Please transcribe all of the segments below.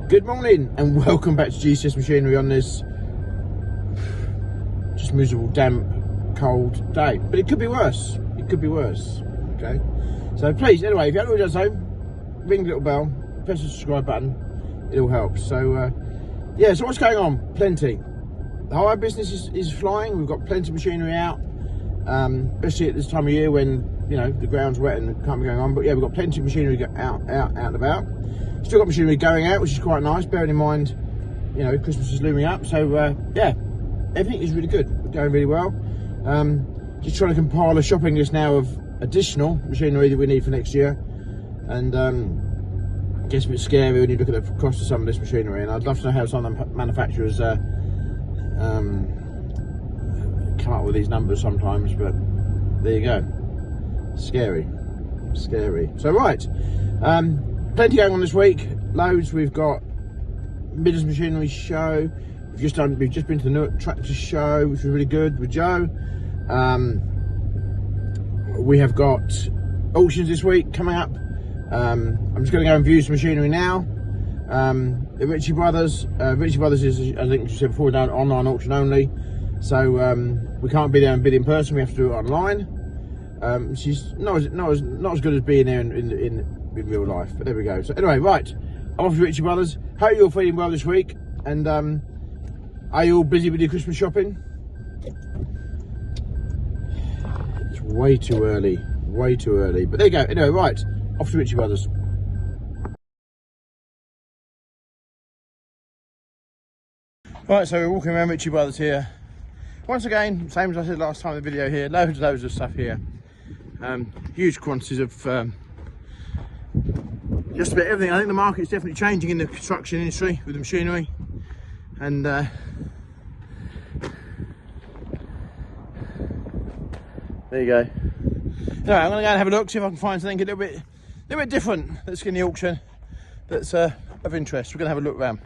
Good morning and welcome back to GCS Machinery on this just miserable, damp, cold day. But it could be worse. It could be worse. Okay. So please, anyway, if you haven't already done so, ring the little bell, press the subscribe button. It all helps. So yeah. So what's going on? Plenty. The hire business is flying. We've got plenty of machinery out, especially at this time of year when the ground's wet and can't be going on. But yeah, we've got plenty of machinery out and about. Still got machinery going out, which is quite nice, bearing in mind, Christmas is looming up. So, yeah, everything is really good. We're going really well. Just trying to compile a shopping list now of additional machinery that we need for next year. And it gets a bit scary when you look at the cost of some of this machinery. And I'd love to know how some of the manufacturers come up with these numbers sometimes. But there you go. Scary. Scary. So, right. Plenty going on this week, loads. We've got Midlands Machinery Show. We've just been to the Newark Tractor Show, which was really good with Joe. We have got auctions this week coming up. I'm just going to go and view some machinery now. The Ritchie Brothers. Ritchie Brothers is, I think you said before, done online auction only. So we can't be there and bid in person. We have to do it online. She's not as good as being there in real life, but there we go. So anyway, right, I'm off to Ritchie Brothers. Hope you're all feeling well this week, and are you all busy with your Christmas shopping? It's way too early, but there you go. Anyway, right, off to Ritchie Brothers. Right, so we're walking around Ritchie Brothers here. Once again, same as I said last time in the video here, loads of stuff here. Huge quantities of just about everything. I think the market's definitely changing in the construction industry with the machinery, and there you go. Anyway, I'm going to go and have a look, see if I can find something a little bit different that's in the auction that's of interest. We're going to have a look around.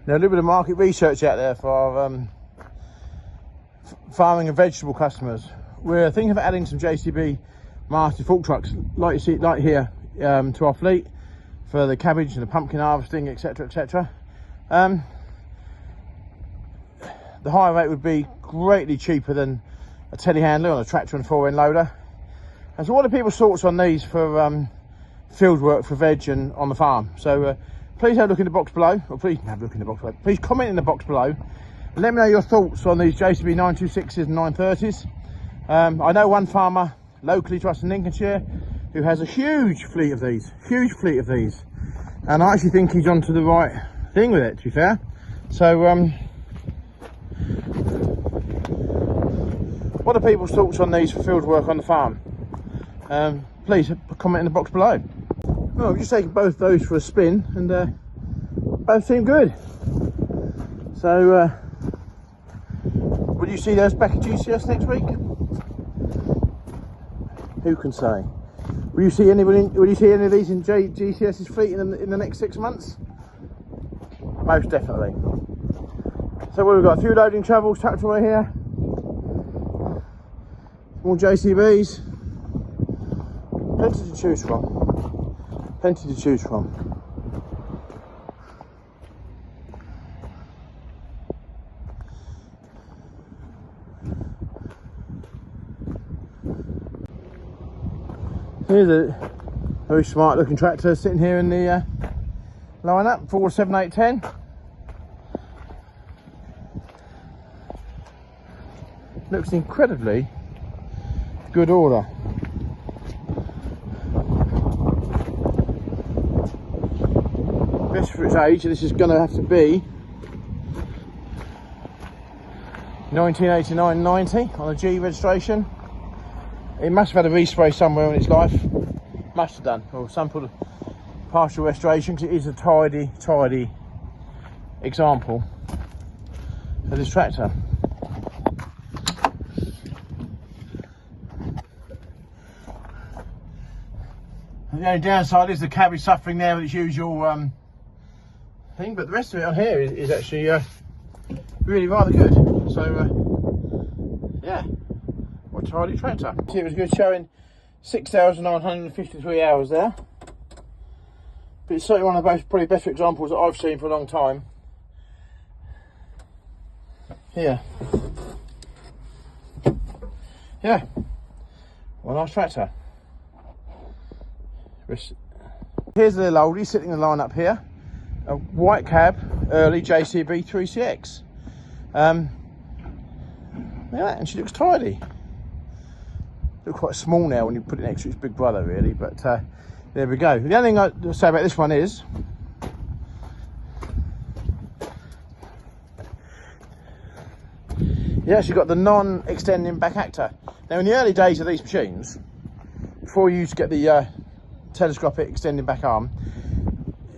Now, a little bit of market research out there for our farming and vegetable customers. We're thinking of adding some JCB master fork trucks, like you see, like here, to our fleet for the cabbage and the pumpkin harvesting, etc., etc. The hire rate would be greatly cheaper than a telehandler on a tractor and 4-end loader. And so, what are people's thoughts on these for field work for veg and on the farm? So. Please have a look in the box below, or please have a look in the box below. Please comment in the box below and let me know your thoughts on these JCB 926s and 930s. I know one farmer locally to us in Lincolnshire who has a huge fleet of these, and I actually think he's onto the right thing with it, to be fair. So, what are people's thoughts on these for field work on the farm? Please comment in the box below. Well, I've just taken both those for a spin, and both seem good. So, will you see those back at GCS next week? Who can say? Will you see any of these in GCS's fleet in the next 6 months? Most definitely. So we've got a few loading travels tucked away here. More JCBs. Plenty to choose from. Plenty to choose from. Here's a very smart looking tractor sitting here in the lineup, Ford 7810. Looks incredibly good order. For its age, this is going to have to be 1989-90 on a G registration. It must have had a respray somewhere in its life, must have done, or some sort of partial restoration, because it is a tidy example of this tractor. The only downside is the cab is suffering there with its usual thing, but the rest of it on here is actually really rather good. So yeah, what a tidy tractor. It was good, showing 6,953 hours there. But it's certainly one of the probably better examples that I've seen for a long time. Here. Yeah. Well, nice tractor. Here's a little oldie sitting in the line up here. A white cab, early JCB 3CX. Yeah, and she looks tidy. Looks quite small now when you put it next to its big brother, really, but there we go. The only thing I'll say about this one is you actually got the non-extending back actor. Now, in the early days of these machines, before you used to get the telescopic extending back arm,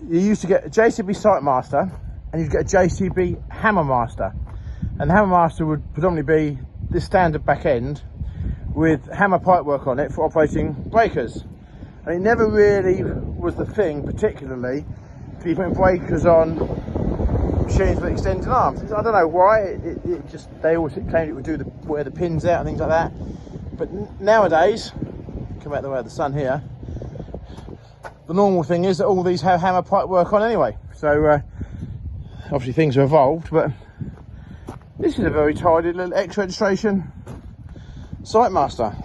you used to get a JCB Sight Master and you'd get a JCB Hammer Master. And the Hammer Master would predominantly be this standard back end with hammer pipework on it for operating breakers. And it never really was the thing, particularly for you putting breakers on machines with extended arms. I don't know why, it just, they always claimed it would do wear the pins out and things like that. But nowadays, come out the way of the sun here, the normal thing is that all these have hammer pipework on anyway. So obviously things have evolved, but this is a very tidy little X registration Sight Master.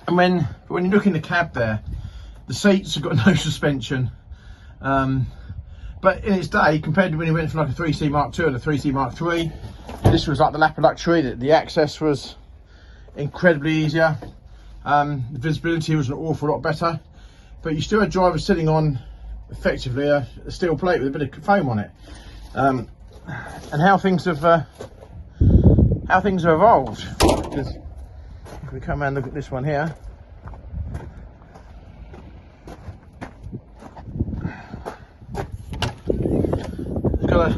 And when you look in the cab there, the seats have got no suspension. But in its day, compared to when you went from like a 3C Mark II and a 3C Mark III, this was like the lap of luxury. The access was incredibly easier. The visibility was an awful lot better. But you still had drivers sitting on effectively a steel plate with a bit of foam on it. And how things have evolved. Because if we come around and look at this one here, it's got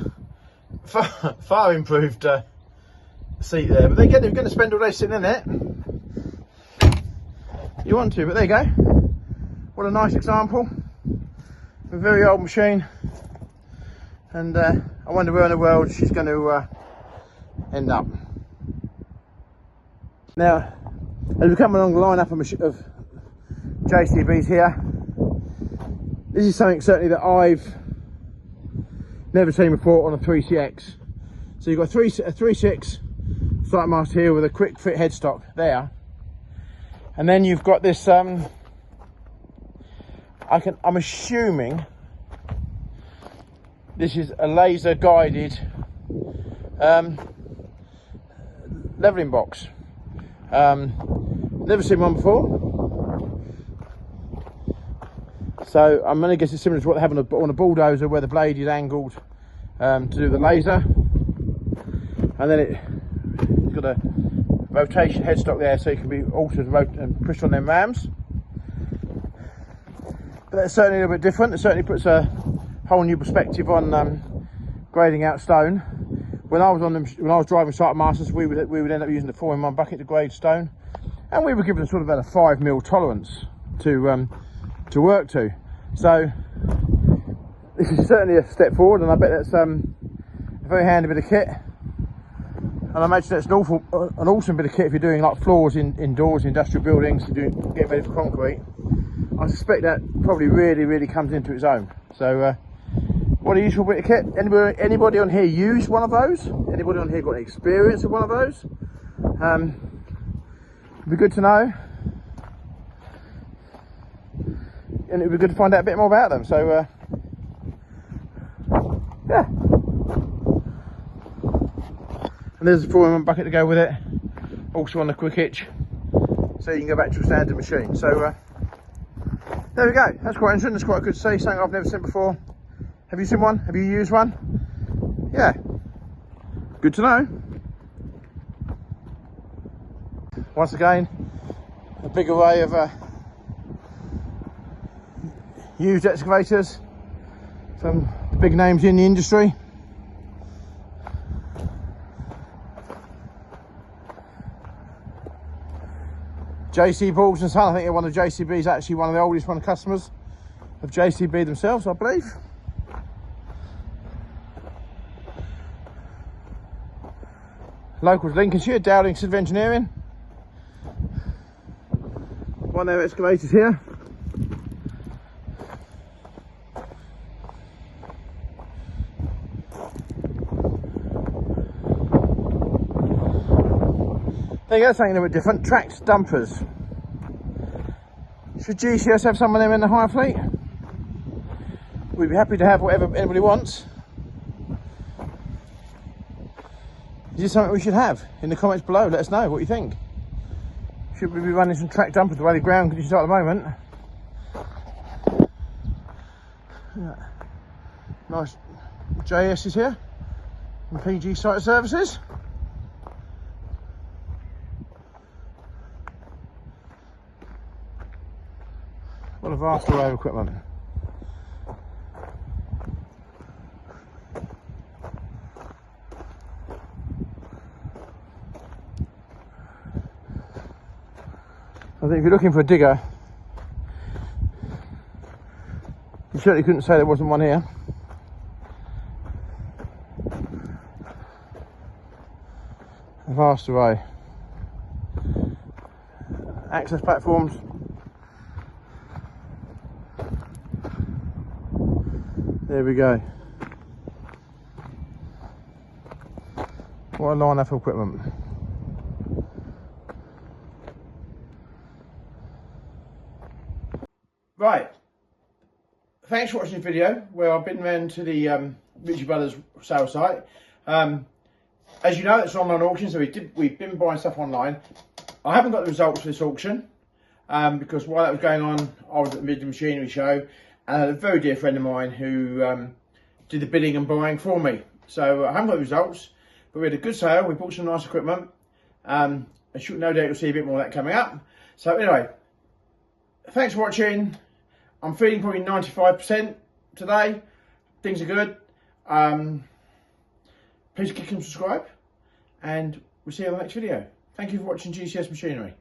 a far improved seat there, but they're going to spend all day sitting in it. You want to, but there you go. What a nice example. A very old machine, and I wonder where in the world she's going to end up. Now, as we come along the lineup of JCBs here, this is something certainly that I've never seen before on a 3CX. So you've got a 3.6 Sight Master here with a quick fit headstock there, and then you've got this. I'm assuming this is a laser guided leveling box. Never seen one before, so I'm going to guess it's similar to what they have on a bulldozer, where the blade is angled to do the laser, and then it's got a rotation headstock there, so it can be altered and pushed on them rams. But that's certainly a little bit different. It certainly puts a whole new perspective on grading out stone. When I was driving Sight Masters, we would end up using the 4-in-1 bucket to grade stone, and we were given sort of about a 5mm tolerance to work to. So this is certainly a step forward, and I bet that's a very handy bit of kit. And I imagine that's an awesome bit of kit if you're doing like floors indoors, industrial buildings, getting ready for concrete. I suspect that probably really comes into its own. So what a useful bit of kit. Anybody on here use one of those? Anybody on here got any experience of one of those? It'd be good to know, and it'd be good to find out a bit more about them. So yeah. And there's a 4-in-1 bucket to go with it, also on the quick hitch, so you can go back to a standard machine. So there we go. That's quite interesting. That's quite good to see. Something I've never seen before. Have you seen one? Have you used one? Yeah. Good to know. Once again, a big array of used excavators from the big names in the industry. JC Balls and Son. I think one of JCB's actually one of the oldest customers of JCB themselves, I believe. Local to Lincolnshire, Dowding Civil Engineering. One of their excavators here. There you go, something a bit different. Tracked dumpers. Should GCS have some of them in the hire fleet? We'd be happy to have whatever anybody wants. Is this something we should have? In the comments below, let us know what you think. Should we be running some track dumpers the way the ground conditions are at the moment? Yeah. Nice JS is here from PG Site Services. What a vast array of equipment. I think if you're looking for a digger, you certainly couldn't say there wasn't one here. A vast array. Access platforms. There we go. What a line up of equipment. Right, thanks for watching the video where I've been round to the Ritchie Brothers sale site. As you know, it's an online auction, so we've been buying stuff online. I haven't got the results for this auction because while that was going on, I was at the Midland Machinery Show and I had a very dear friend of mine who did the bidding and buying for me. So I haven't got the results, but we had a good sale. We bought some nice equipment. I should no doubt you'll see a bit more of that coming up. So anyway, thanks for watching. I'm feeling probably 95% today. Things are good. Please click and subscribe, and we'll see you on the next video. Thank you for watching GCS Machinery.